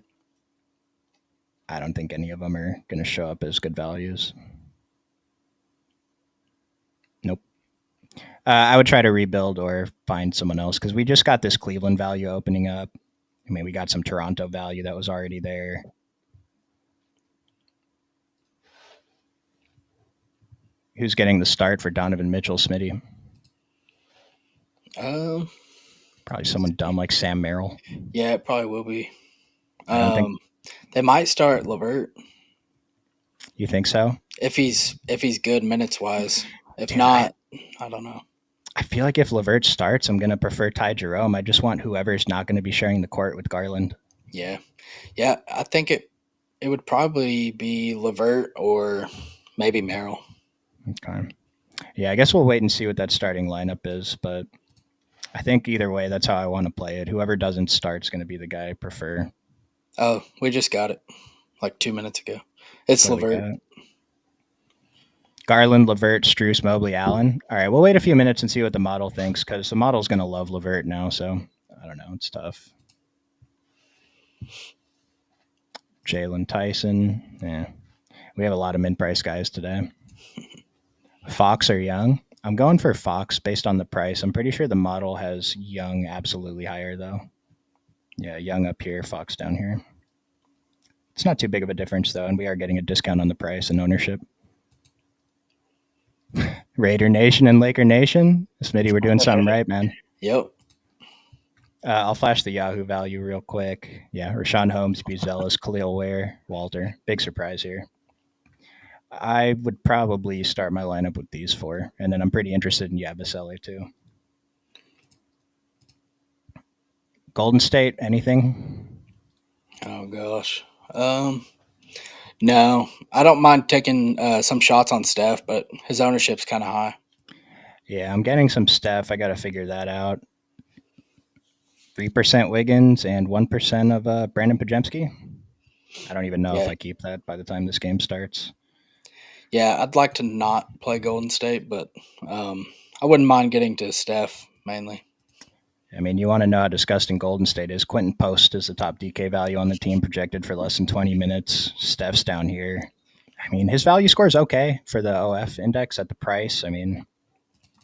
B: I don't think any of them are going to show up as good values. I would try to rebuild or find someone else because we just got this Cleveland value opening up. I mean, we got some Toronto value that was already there. Who's getting the start for Donovan Mitchell, Smitty?
A: Um,
B: Probably someone dumb like Sam Merrill.
A: yeah, it probably will be.
B: I don't think
A: They might start Levert
B: you think so,
A: if he's good minutes wise. If
B: dude. I
A: not, I don't know.
B: I feel like if Levert starts, I'm gonna prefer Ty Jerome. I just want whoever's not going to be sharing the court with Garland.
A: Yeah, yeah, I think it would probably be Levert or maybe Merrill.
B: Okay. Yeah, I guess we'll wait and see what that starting lineup is, but I think either way, that's how I want to play it. Whoever doesn't start is going to be the guy I prefer.
A: Oh, we just got it like 2 minutes ago. It's
B: What do we
A: Levert.
B: got? Garland, Levert, Struess, Mobley, Allen. All right, we'll wait a few minutes and see what the model thinks because the model's going to love Levert now. So I don't know. It's tough. Jalen Tyson. Yeah, we have a lot of mid-price guys today. Fox or Young? I'm going for Fox based on the price. I'm pretty sure the model has Young absolutely higher though. Yeah, Young up here, Fox down here. It's not too big of a difference though, and we are getting a discount on the price and ownership. Raider Nation and Laker Nation. Smitty, we're doing something right, man.
A: Yep.
B: I'll flash the Yahoo value real quick. Yeah, Rashawn Holmes, B. Zealous, Khalil Ware, Walter. Big surprise here. I would probably start my lineup with these four, and then I'm pretty interested in Yabusele too. Golden State, anything?
A: Oh gosh. No, I don't mind taking some shots on Steph, but his ownership's kind of high.
B: Yeah, I'm getting some Steph. I got to figure that out. 3% Wiggins and 1% of Brandon Pajemski. I don't even know if
A: Yeah,
B: I keep that by the time this game starts.
A: yeah. I'd like to not play Golden State, but I wouldn't mind getting to Steph mainly.
B: I mean, you want to know how disgusting Golden State is. Quentin Post is the top DK value on the team, projected for less than 20 minutes. Steph's down here. I mean, his value score is okay for the OF index at the price. I mean,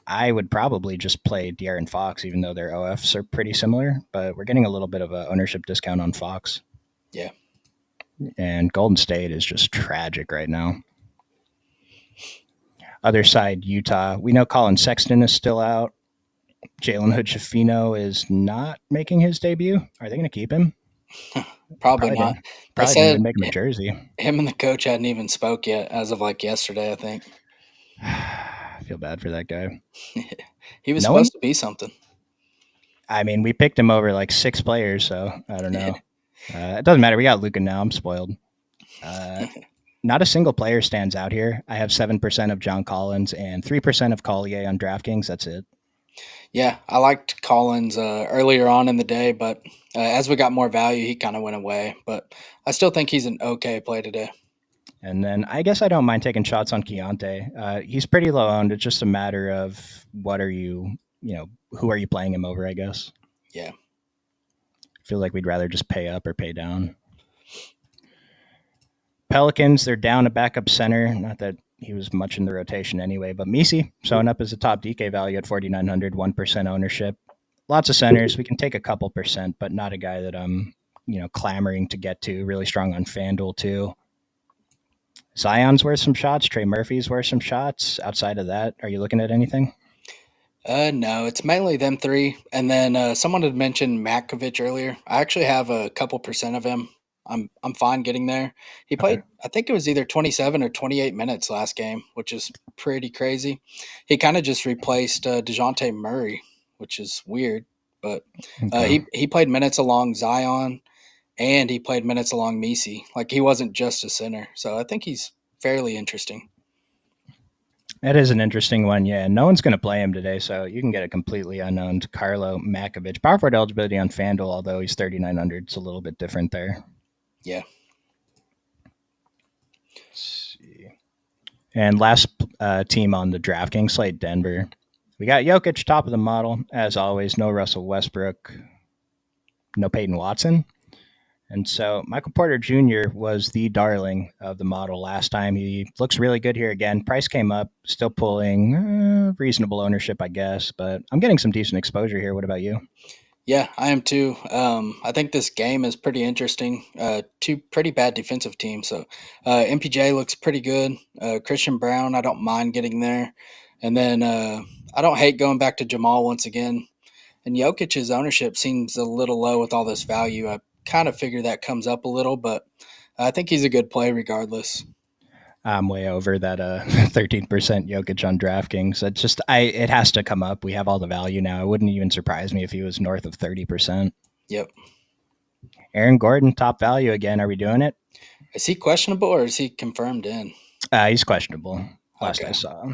B: I would probably just play De'Aaron Fox, even though their OFs are pretty similar, but we're getting a little bit of an ownership discount on Fox.
A: Yeah.
B: And Golden State is just tragic right now. Other side, Utah. We know Colin Sexton is still out. Jalen Hood-Schifino is not making his debut. Are they going to keep him?
A: Probably not. They
B: Probably didn't even
A: said
B: make him a jersey.
A: him and the coach hadn't even spoke yet, as of like yesterday, I think.
B: I feel bad for that guy.
A: He was
B: No one?
A: supposed to be something.
B: I mean, we picked him over like 6 players, so I don't know. It doesn't matter. We got Luka now. I'm spoiled. Not a single player stands out here. I have 7% of John Collins and 3% of Collier on DraftKings. That's it.
A: Yeah, I liked Collins earlier on in the day, but as we got more value, he kind of went away. But I still think he's an okay play today.
B: And then I guess I don't mind taking shots on Keontae. He's pretty low owned. It's just a matter of what are you, who are you playing him over, I guess.
A: Yeah.
B: I feel like we'd rather just pay up or pay down. Pelicans, they're down a backup center. Not that he was much in the rotation anyway, but Misi showing up as a top DK value at 4,900, 1% ownership. Lots of centers. We can take a couple percent, but not a guy that I'm, clamoring to get to. Really strong on FanDuel too. Zion's worth some shots. Trey Murphy's worth some shots. Outside of that, are you looking at anything?
A: No, it's mainly them three. And then someone had mentioned Matkovic earlier. I actually have a couple percent of him. I'm fine getting there. He
B: Okay.
A: played, I think it was either 27 or 28 minutes last game, which is pretty crazy. He kind of just replaced DeJounte Murray, which is weird. But
B: Okay.
A: he played minutes along Zion and he played minutes along Misi. Like he wasn't just a center. So I think he's fairly interesting.
B: That is an interesting one, yeah. No one's going to play him today, so you can get a completely unknown Carlo Makovic. Power forward eligibility on FanDuel, although he's 3,900, it's a little bit different there.
A: Yeah.
B: Let's see. And last team on the DraftKings slate, Denver. We got Jokic, top of the model, as always. No Russell Westbrook, no Peyton Watson. And so Michael Porter Jr. was the darling of the model last time. He looks really good here again. Price came up, still pulling reasonable ownership, I guess, but I'm getting some decent exposure here. What about you?
A: Yeah, I am too. I think this game is pretty interesting. Two pretty bad defensive teams. So MPJ looks pretty good. Christian Brown, I don't mind getting there. And then I don't hate going back to Jamal once again. And Jokic's ownership seems a little low with all this value. I kind of figure that comes up a little, but I think he's a good play regardless.
B: I'm way over that 13% Jokic on DraftKings. It has to come up. We have all the value now. It wouldn't even surprise me if he was north of 30%.
A: Yep.
B: Aaron Gordon, top value again. Are we doing it?
A: Is he questionable or is he confirmed in?
B: He's questionable. Last I
A: Okay.
B: saw.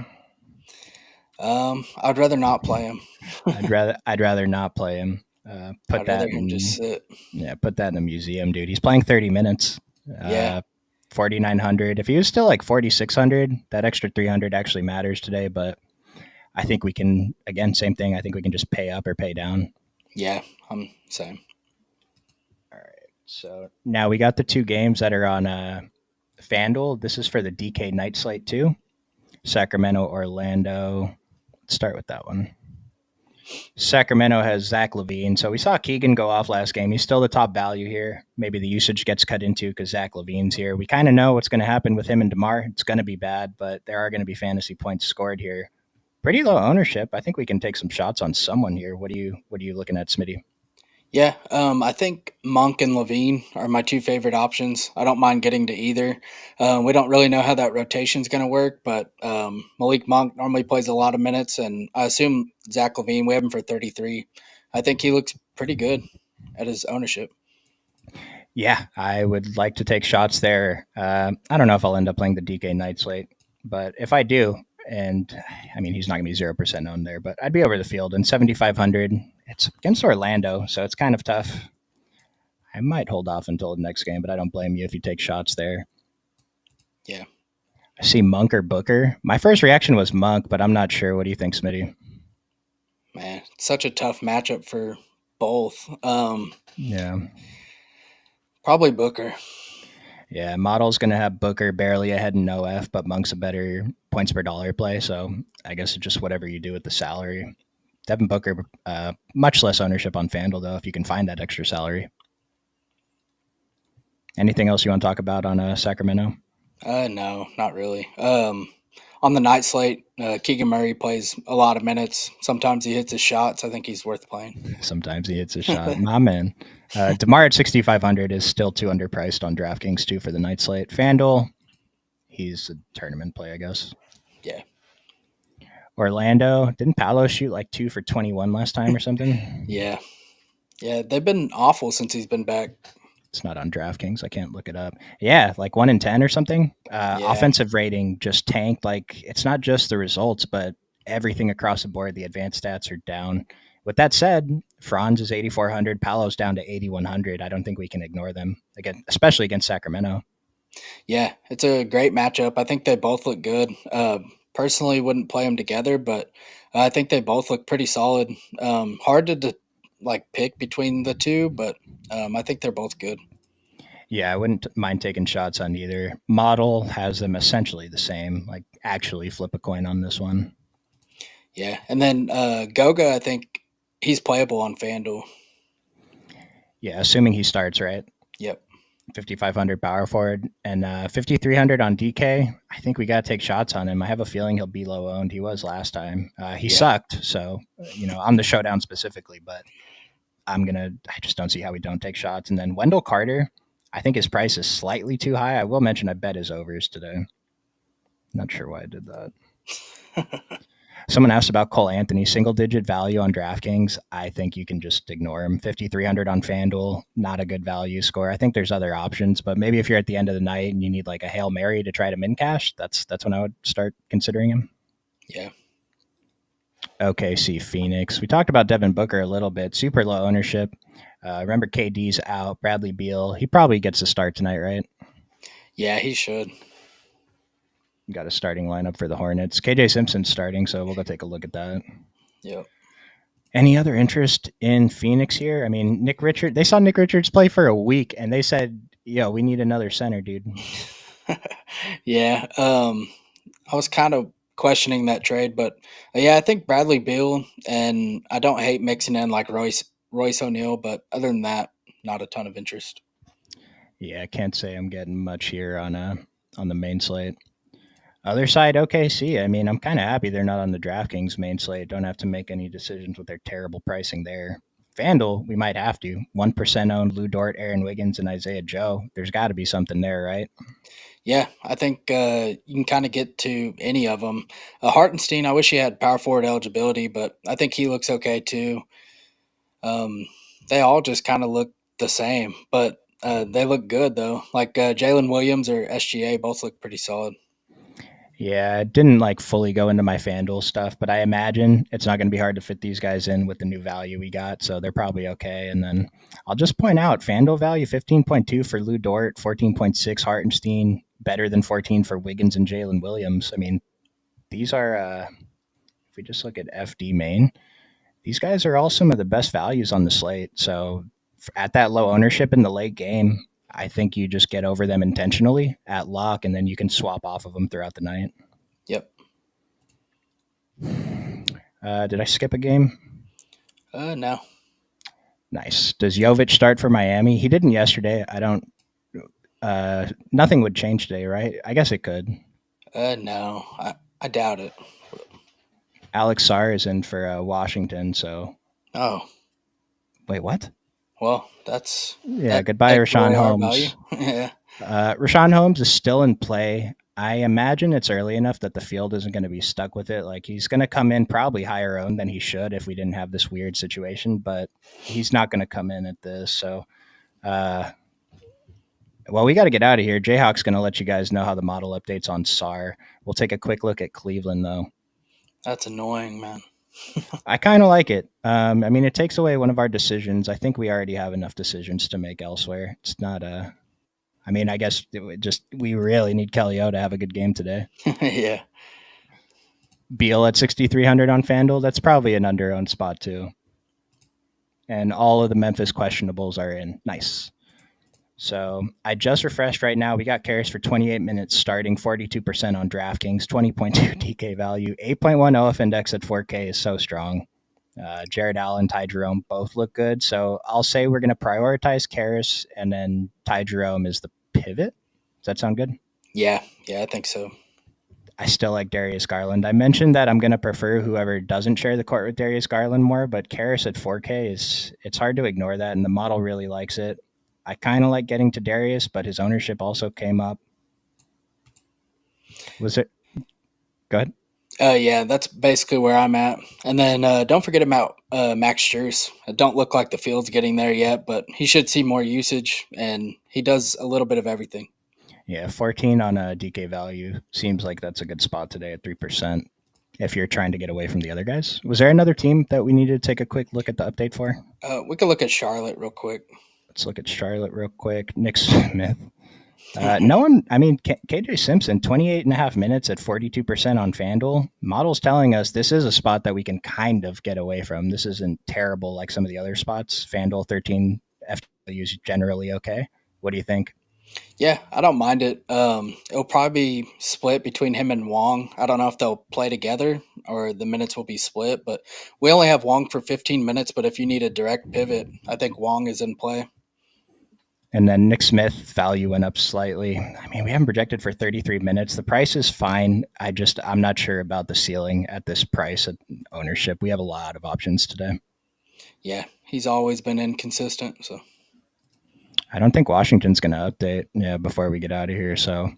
A: I'd rather not play him.
B: I'd rather not play him.
A: I'd rather him just sit.
B: Put that in the museum, dude. He's playing 30 minutes.
A: Yeah.
B: 4,900. If he was still like 4,600, that extra 300 actually matters today. But I think we can, again, same thing. I think we can just pay up or pay down.
A: Yeah, I'm same.
B: All right. So now we got the two games that are on FanDuel. This is for the DK night slate too. Sacramento, Orlando. Let's start with that one. Sacramento has Zach LaVine. So we saw Keegan go off last game. He's still the top value here. Maybe the usage gets cut into because Zach LaVine's here. We kind of know what's going to happen with him and DeMar. It's going to be bad, but there are going to be fantasy points scored here. Pretty low ownership. I think we can take some shots on someone here. What are you looking at, Smitty?
A: Yeah, I think Monk and Levine are my two favorite options. I don't mind getting to either. We don't really know how that rotation is going to work, but Malik Monk normally plays a lot of minutes, and I assume Zach Levine, we have him for 33. I think he looks pretty good at his ownership.
B: Yeah, I would like to take shots there. I don't know if I'll end up playing the DK night slate, but if I do, and I mean he's not going to be 0% owned there, but I'd be over the field and 7,500. It's against Orlando, so it's kind of tough. I might hold off until the next game, but I don't blame you if you take shots there.
A: Yeah.
B: I see Monk or Booker. My first reaction was Monk, but I'm not sure. What do you think, Smitty?
A: Man, it's such a tough matchup for both.
B: Yeah.
A: Probably Booker.
B: Yeah, model's going to have Booker barely ahead in OF, but Monk's a better points per dollar play. So I guess it's just whatever you do with the salary. Devin Booker, much less ownership on FanDuel, though, if you can find that extra salary. Anything else you want to talk about on Sacramento?
A: No, not really. On the night slate, Keegan Murray plays a lot of minutes. Sometimes he hits his shots. I think he's worth playing.
B: Sometimes he hits a shot. My man. DeMar at 6,500 is still too underpriced on DraftKings, too, for the night slate. FanDuel, he's a tournament play, I guess.
A: Yeah.
B: Orlando, didn't Paolo shoot like 2 for 21 last time or something?
A: Yeah. Yeah, they've been awful since he's been back.
B: It's not on DraftKings. I can't look it up. Yeah, like 1 in 10 or something.
A: Yeah.
B: Offensive rating just tanked. Like it's not just the results, but everything across the board. The advanced stats are down. With that said, Franz is 8,400. Paolo's down to 8,100. I don't think we can ignore them again, especially against Sacramento.
A: Yeah, it's a great matchup. I think they both look good. Personally, wouldn't play them together, but I think they both look pretty solid. Hard to like pick between the two, but I think they're both good.
B: Yeah, I wouldn't mind taking shots on either. Model has them essentially the same. Like actually flip a coin on this one.
A: Yeah, and then Goga, I think he's playable on FanDuel.
B: Yeah, assuming he starts, right?
A: Yep.
B: 5,500 power forward and 5,300 on DK. I think we got to take shots on him. I have a feeling he'll be low owned. He was last time. He sucked. So, on the showdown specifically, but I just don't see how we don't take shots. And then Wendell Carter, I think his price is slightly too high. I will mention I bet his overs today. Not sure why I did that. Someone asked about Cole Anthony, single digit value on DraftKings. I think you can just ignore him. 5,300 on FanDuel, not a good value score. I think there's other options, but maybe if you're at the end of the night and you need like a Hail Mary to try to min cash, that's when I would start considering him.
A: Yeah.
B: OKC Phoenix. We talked about Devin Booker a little bit. Super low ownership. Remember KD's out. Bradley Beal. He probably gets a start tonight, right?
A: Yeah, he should.
B: Got a starting lineup for the Hornets. KJ Simpson's starting, so we'll go take a look at that.
A: Yep.
B: Any other interest in Phoenix here? I mean, they saw Nick Richards play for a week and they said, yo, we need another center, dude.
A: Yeah, I was kind of questioning that trade, but yeah, I think Bradley Beal, and I don't hate mixing in like Royce O'Neal, but other than that, not a ton of interest.
B: Yeah, I can't say I'm getting much here on the main slate. Other side, OKC. I mean, I'm kind of happy they're not on the DraftKings main slate. Don't have to make any decisions with their terrible pricing there. FanDuel, we might have to. 1% owned Lou Dort, Aaron Wiggins, and Isaiah Joe. There's got to be something there, right?
A: Yeah, I think you can kind of get to any of them. Hartenstein, I wish he had power forward eligibility, but I think he looks okay too. Um, they all just kind of look the same, but they look good though. Like Jalen Williams or SGA both look pretty solid.
B: Yeah, it didn't like fully go into my FanDuel stuff, but I imagine it's not going to be hard to fit these guys in with the new value we got, so they're probably okay. And then I'll just point out FanDuel value 15.2 for Lou Dort, 14.6 Hartenstein, better than 14 for Wiggins and Jalen Williams. I mean, these are if we just look at FD main, these guys are all some of the best values on the slate. So at that low ownership in the late game, I think you just get over them intentionally at lock, and then you can swap off of them throughout the night.
A: Yep.
B: Did I skip a game?
A: No.
B: Nice. Does Jovic start for Miami? He didn't yesterday. I don't. Nothing would change today, right? I guess it could.
A: No. I doubt it.
B: Alex Sarr is in for Washington. So
A: Oh,
B: wait, what?
A: well,
B: Yeah,
A: that
B: goodbye,
A: takes
B: Rashawn
A: away our value.
B: Holmes.
A: Yeah.
B: Rashawn Holmes is still in play. I imagine it's early enough that the field isn't going to be stuck with it. Like he's going to come in probably higher owned than he should if we didn't have this weird situation, but he's not going to come in at this. So, well, we got to get out of here. Jayhawk's going to let you guys know how the model updates on SAR. We'll take a quick look at Cleveland, though.
A: That's annoying, man.
B: I kind of like it. I mean, it takes away one of our decisions. I think we already have enough decisions to make elsewhere. It's not a. I mean, I guess we really need Kelly O to have a good game today.
A: Yeah.
B: Beal at 6,300 on FanDuel. That's probably an under-owned spot too. And all of the Memphis questionables are in. Nice. So I just refreshed right now. We got Karras for 28 minutes starting, 42% on DraftKings, 20.2 DK value, 8.1 OF index at 4K is so strong. Jared Allen, Ty Jerome both look good. So I'll say we're going to prioritize Karras, and then Ty Jerome is the pivot. Does that sound good?
A: Yeah. Yeah, I think so.
B: I still like Darius Garland. I mentioned that I'm going to prefer whoever doesn't share the court with Darius Garland more, but Karras at 4K it's hard to ignore that, and the model really likes it. I kind of like getting to Darius, but his ownership also came up. Was it? Go ahead.
A: Yeah, that's basically where I'm at. And then don't forget about Max Scherz. It don't look like the field's getting there yet, but he should see more usage, and he does a little bit of everything.
B: Yeah, 14 on a DK value seems like that's a good spot today at 3%. If you're trying to get away from the other guys, was there another team that we needed to take a quick look at the update for?
A: We could look at Charlotte real quick.
B: Let's look at Charlotte real quick. Nick Smith. No one, I mean, KJ Simpson, 28 and a half minutes at 42% on FanDuel. Model's telling us this is a spot that we can kind of get away from. This isn't terrible like some of the other spots. FanDuel 13 FW is generally okay. What do you think?
A: Yeah, I don't mind it. It'll probably be split between him and Wong. I don't know if they'll play together or the minutes will be split, but we only have Wong for 15 minutes. But if you need a direct pivot, I think Wong is in play.
B: And then Nick Smith value went up slightly. I mean, we haven't projected for 33 minutes. The price is fine. I'm not sure about the ceiling at this price at ownership. We have a lot of options today.
A: Yeah, he's always been inconsistent. So
B: I don't think Washington's going to update before we get out of here. So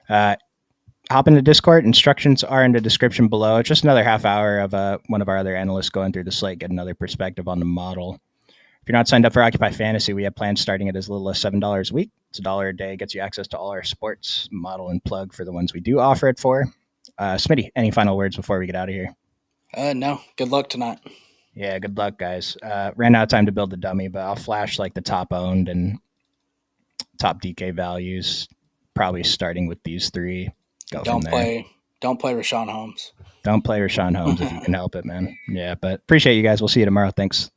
B: hop into Discord. Instructions are in the description below. It's just another half hour of one of our other analysts going through the slate, get another perspective on the model. If you're not signed up for Occupy Fantasy, we have plans starting at as little as $7 a week. It's $1 a day, gets you access to all our sports, model, and plug for the ones we do offer it for. Smitty, any final words before we get out of here?
A: no, good luck tonight.
B: Yeah, good luck, guys. Ran out of time to build the dummy, but I'll flash like the top owned and top DK values, probably starting with these three. Go
A: Don't
B: from there.
A: play Don't play Rashawn Holmes.
B: Don't play Rashawn Holmes if you can help it, man. Yeah, but appreciate you guys. We'll see you tomorrow. Thanks.